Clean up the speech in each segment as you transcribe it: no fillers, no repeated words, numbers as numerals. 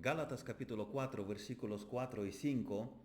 Gálatas capítulo 4, versículos 4 y 5.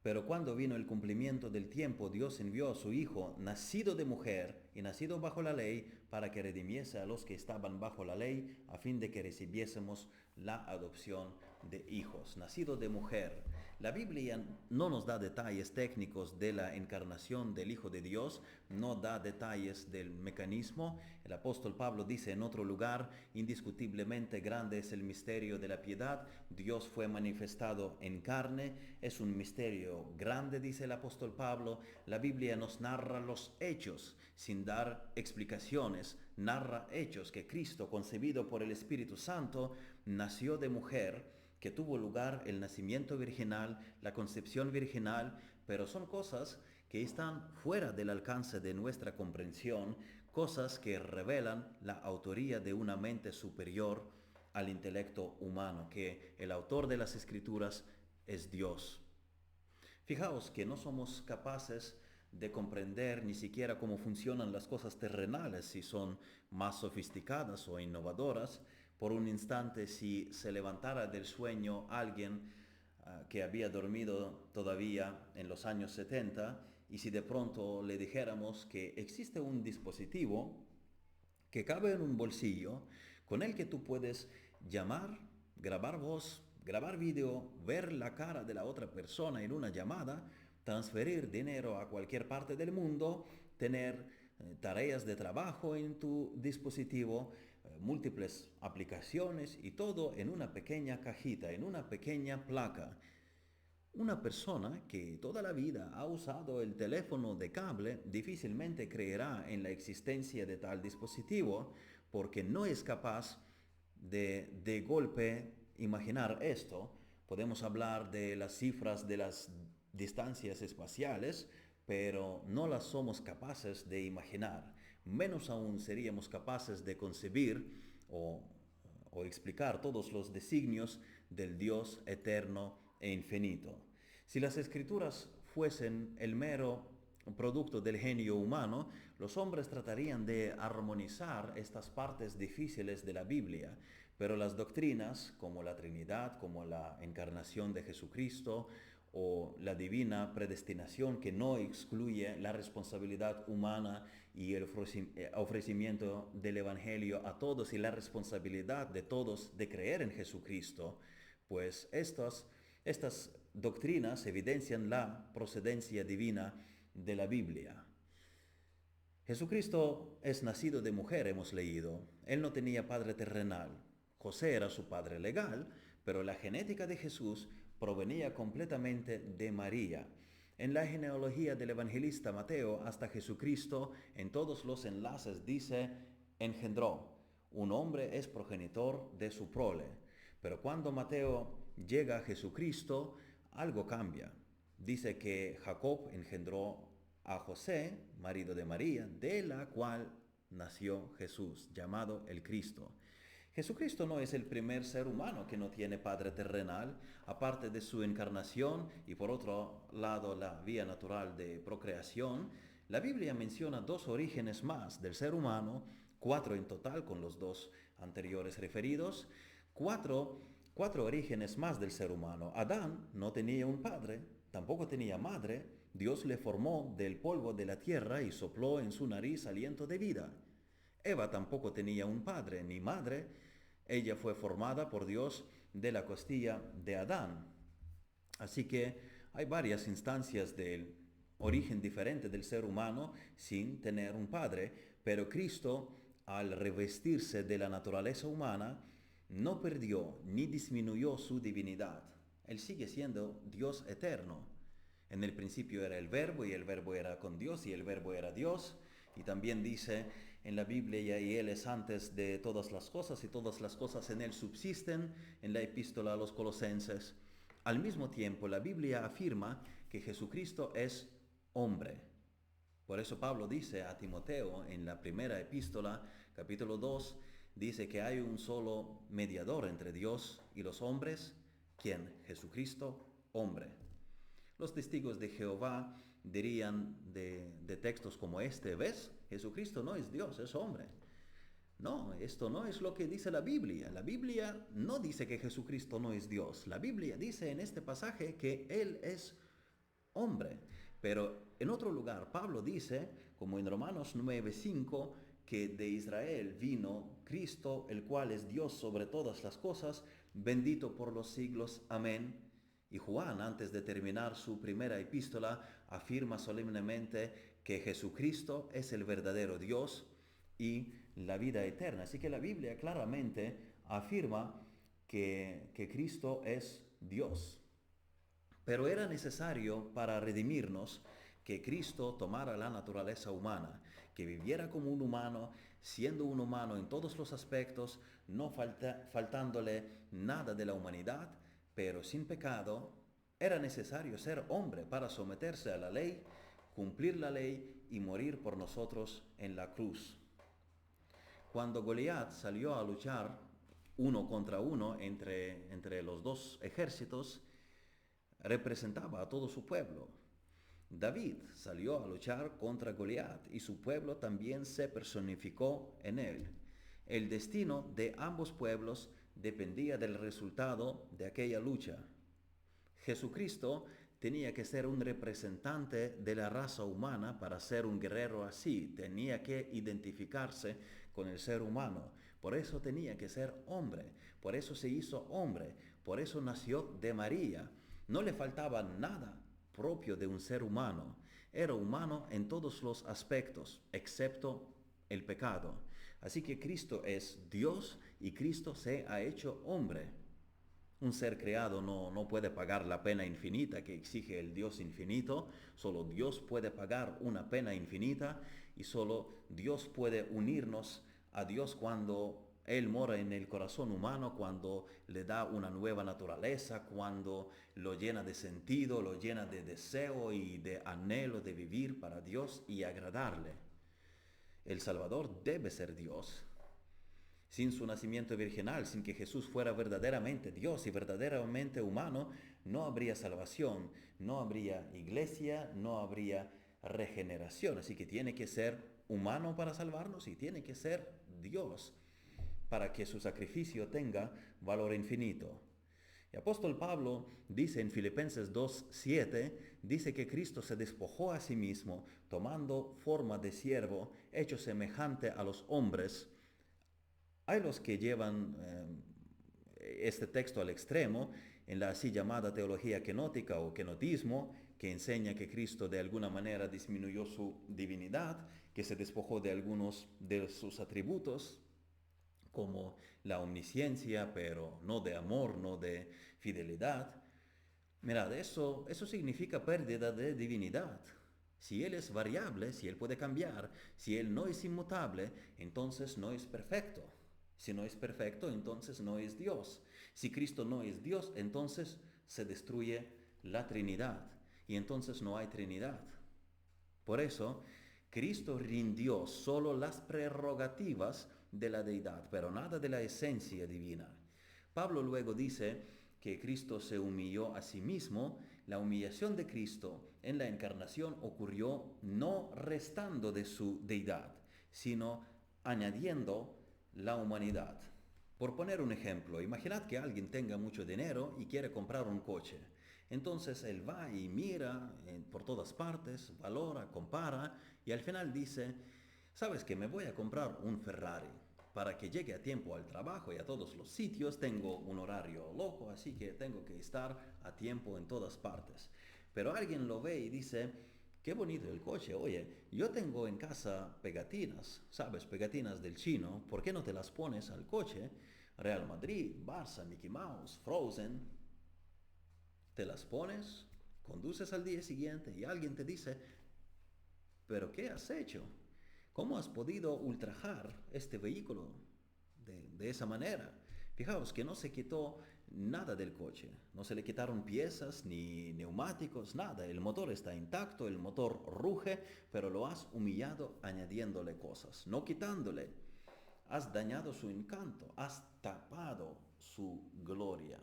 Pero cuando vino el cumplimiento del tiempo, Dios envió a su Hijo, nacido de mujer y nacido bajo la ley, para que redimiese a los que estaban bajo la ley, a fin de que recibiésemos la adopción de hijos. Nacido de mujer. La Biblia no nos da detalles técnicos de la encarnación del Hijo de Dios, no da detalles del mecanismo. El apóstol Pablo dice en otro lugar: indiscutiblemente grande es el misterio de la piedad. Dios fue manifestado en carne. Es un misterio grande, dice el apóstol Pablo. La Biblia nos narra los hechos sin dar explicaciones. Narra hechos: que Cristo, concebido por el Espíritu Santo, nació de mujer, que tuvo lugar el nacimiento virginal, la concepción virginal, pero son cosas que están fuera del alcance de nuestra comprensión, cosas que revelan la autoría de una mente superior al intelecto humano, que el autor de las Escrituras es Dios. Fijaos que no somos capaces de comprender ni siquiera cómo funcionan las cosas terrenales, si son más sofisticadas o innovadoras. Por un instante, si se levantara del sueño alguien que había dormido todavía en los años 70, y si de pronto le dijéramos que existe un dispositivo que cabe en un bolsillo, con el que tú puedes llamar, grabar voz, grabar vídeo, ver la cara de la otra persona en una llamada, transferir dinero a cualquier parte del mundo, tener tareas de trabajo en tu dispositivo, múltiples aplicaciones, y todo en una pequeña cajita, en una pequeña placa. Una persona que toda la vida ha usado el teléfono de cable difícilmente creerá en la existencia de tal dispositivo, porque no es capaz de golpe imaginar esto. Podemos hablar de las cifras de las distancias espaciales, pero no las somos capaces de imaginar. Menos aún seríamos capaces de concebir o explicar todos los designios del Dios eterno e infinito. Si las escrituras fuesen el mero producto del genio humano, los hombres tratarían de armonizar estas partes difíciles de la Biblia, pero las doctrinas como la Trinidad, como la encarnación de Jesucristo, o la divina predestinación, que no excluye la responsabilidad humana y el ofrecimiento del Evangelio a todos, y la responsabilidad de todos de creer en Jesucristo, pues estas doctrinas evidencian la procedencia divina de la Biblia. Jesucristo es nacido de mujer, hemos leído. Él no tenía padre terrenal. José era su padre legal, pero la genética de Jesús provenía completamente de María. En la genealogía del evangelista Mateo hasta Jesucristo, en todos los enlaces dice engendró. Un hombre es progenitor de su prole. Pero cuando Mateo llega a Jesucristo, algo cambia. Dice que Jacob engendró a José, marido de María, de la cual nació Jesús, llamado el Cristo. Jesucristo no es el primer ser humano que no tiene padre terrenal, aparte de su encarnación y por otro lado la vía natural de procreación. La Biblia menciona dos orígenes más del ser humano, cuatro en total con los dos anteriores referidos, cuatro orígenes más del ser humano. Adán no tenía un padre, tampoco tenía madre. Dios le formó del polvo de la tierra y sopló en su nariz aliento de vida. Eva tampoco tenía un padre ni madre. Ella fue formada por Dios de la costilla de Adán. Así que hay varias instancias del origen diferente del ser humano sin tener un padre, pero Cristo, al revestirse de la naturaleza humana, no perdió ni disminuyó su divinidad. Él sigue siendo Dios eterno. En el principio era el Verbo, y el Verbo era con Dios, y el Verbo era Dios. Y también dice en la Biblia: y Él es antes de todas las cosas, y todas las cosas en Él subsisten, en la epístola a los Colosenses. Al mismo tiempo, la Biblia afirma que Jesucristo es hombre. Por eso Pablo dice a Timoteo en la primera epístola, capítulo 2, dice que hay un solo mediador entre Dios y los hombres. ¿Quién? Jesucristo, hombre. Los testigos de Jehová dirían de textos como este: ¿ves? Jesucristo no es Dios, es hombre. No, esto no es lo que dice la Biblia. La Biblia no dice que Jesucristo no es Dios. La Biblia dice en este pasaje que Él es hombre. Pero en otro lugar, Pablo dice, como en Romanos 9:5, que de Israel vino Cristo, el cual es Dios sobre todas las cosas, bendito por los siglos. Amén. Y Juan, antes de terminar su primera epístola, afirma solemnemente que Jesucristo es el verdadero Dios y la vida eterna. Así que la Biblia claramente afirma que Cristo es Dios. Pero era necesario para redimirnos que Cristo tomara la naturaleza humana, que viviera como un humano, siendo un humano en todos los aspectos, no faltándole nada de la humanidad, pero sin pecado. Era necesario ser hombre para someterse a la ley, cumplir la ley y morir por nosotros en la cruz. Cuando Goliat salió a luchar uno contra uno entre los dos ejércitos, representaba a todo su pueblo. David salió a luchar contra Goliat y su pueblo también se personificó en él. El destino de ambos pueblos dependía del resultado de aquella lucha. Jesucristo tenía que ser un representante de la raza humana para ser un guerrero así. Tenía que identificarse con el ser humano. Por eso tenía que ser hombre. Por eso se hizo hombre. Por eso nació de María. No le faltaba nada propio de un ser humano. Era humano en todos los aspectos, excepto el pecado. Así que Cristo es Dios y Cristo se ha hecho hombre. Un ser creado no puede pagar la pena infinita que exige el Dios infinito. Solo Dios puede pagar una pena infinita y solo Dios puede unirnos a Dios cuando Él mora en el corazón humano, cuando le da una nueva naturaleza, cuando lo llena de sentido, lo llena de deseo y de anhelo de vivir para Dios y agradarle. El Salvador debe ser Dios. Sin su nacimiento virginal, sin que Jesús fuera verdaderamente Dios y verdaderamente humano, no habría salvación, no habría iglesia, no habría regeneración. Así que tiene que ser humano para salvarnos y tiene que ser Dios para que su sacrificio tenga valor infinito. El apóstol Pablo dice en Filipenses 2:7, dice que Cristo se despojó a sí mismo, tomando forma de siervo, hecho semejante a los hombres. Hay los que llevan este texto al extremo en la así llamada teología kenótica o kenotismo, que enseña que Cristo de alguna manera disminuyó su divinidad, que se despojó de algunos de sus atributos, como la omnisciencia, pero no de amor, no de fidelidad. Mirad, eso significa pérdida de divinidad. Si Él es variable, si Él puede cambiar, si Él no es inmutable, entonces no es perfecto. Si no es perfecto, entonces no es Dios. Si Cristo no es Dios, entonces se destruye la Trinidad. Y entonces no hay Trinidad. Por eso, Cristo rindió solo las prerrogativas de la deidad, pero nada de la esencia divina. Pablo luego dice que Cristo se humilló a sí mismo. La humillación de Cristo en la encarnación ocurrió no restando de su deidad, sino añadiendo la humanidad. Por poner un ejemplo, imaginad que alguien tenga mucho dinero y quiere comprar un coche. Entonces él va y mira por todas partes, valora, compara y al final dice, ¿sabes qué? Me voy a comprar un Ferrari. Para que llegue a tiempo al trabajo y a todos los sitios, tengo un horario loco, así que tengo que estar a tiempo en todas partes. Pero alguien lo ve y dice, qué bonito el coche, oye, yo tengo en casa pegatinas, ¿sabes? Pegatinas del chino, ¿por qué no te las pones al coche? Real Madrid, Barça, Mickey Mouse, Frozen, te las pones, conduces al día siguiente y alguien te dice, ¿pero qué has hecho? ¿Cómo has podido ultrajar este vehículo de esa manera? Fijaos que no se quitó nada del coche, no se le quitaron piezas ni neumáticos, nada. El motor está intacto, el motor ruge, pero lo has humillado añadiéndole cosas, no quitándole. Has dañado su encanto, has tapado su gloria.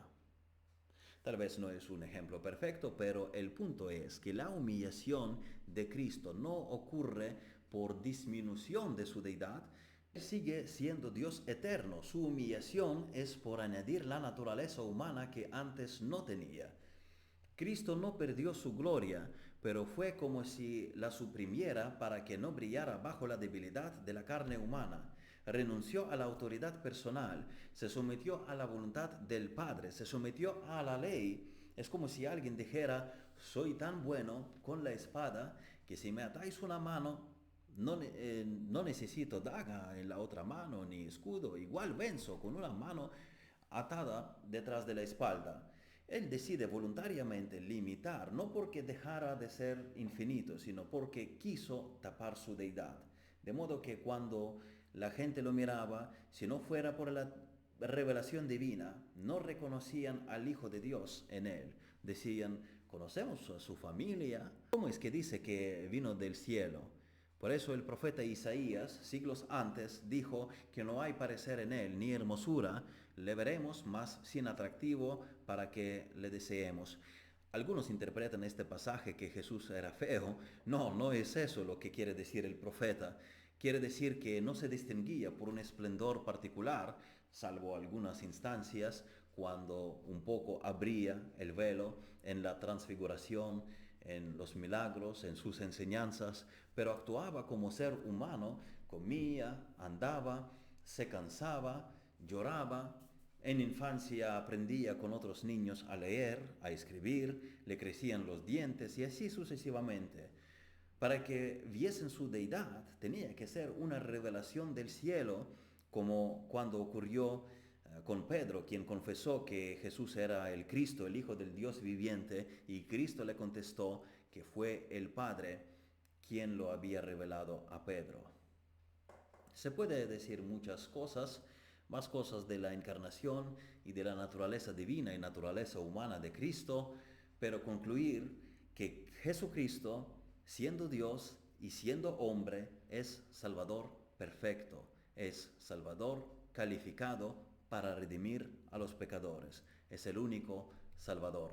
Tal vez no es un ejemplo perfecto, pero el punto es que la humillación de Cristo no ocurre por disminución de su deidad, Sigue siendo Dios eterno. Su humillación es por añadir la naturaleza humana que antes no tenía. Cristo no perdió su gloria, pero fue como si la suprimiera para que no brillara bajo la debilidad de la carne humana. Renunció a la autoridad personal, se sometió a la voluntad del Padre, se sometió a la ley. Es como si alguien dijera, soy tan bueno con la espada que si me atáis una mano, no necesito daga en la otra mano ni escudo, igual venzo con una mano atada detrás de la espalda. Él decide voluntariamente limitar, no porque dejara de ser infinito, sino porque quiso tapar su deidad. De modo que cuando la gente lo miraba, si no fuera por la revelación divina, no reconocían al Hijo de Dios en él. Decían, conocemos a su familia. ¿Cómo es que dice que vino del cielo? Por eso el profeta Isaías, siglos antes, dijo que no hay parecer en él ni hermosura, le veremos más sin atractivo para que le deseemos. Algunos interpretan este pasaje que Jesús era feo. No, no es eso lo que quiere decir el profeta. Quiere decir que no se distinguía por un esplendor particular, salvo algunas instancias, cuando un poco abría el velo en la transfiguración, en los milagros, en sus enseñanzas, pero actuaba como ser humano, comía, andaba, se cansaba, lloraba. En infancia aprendía con otros niños a leer, a escribir, le crecían los dientes y así sucesivamente. Para que viesen su deidad tenía que ser una revelación del cielo, como cuando ocurrió con Pedro, quien confesó que Jesús era el Cristo, el Hijo del Dios viviente, y Cristo le contestó que fue el Padre quien lo había revelado a Pedro. Se puede decir muchas cosas, más cosas de la encarnación y de la naturaleza divina y naturaleza humana de Cristo, pero concluir que Jesucristo, siendo Dios y siendo hombre, es Salvador perfecto, es Salvador calificado para redimir a los pecadores, es el único Salvador.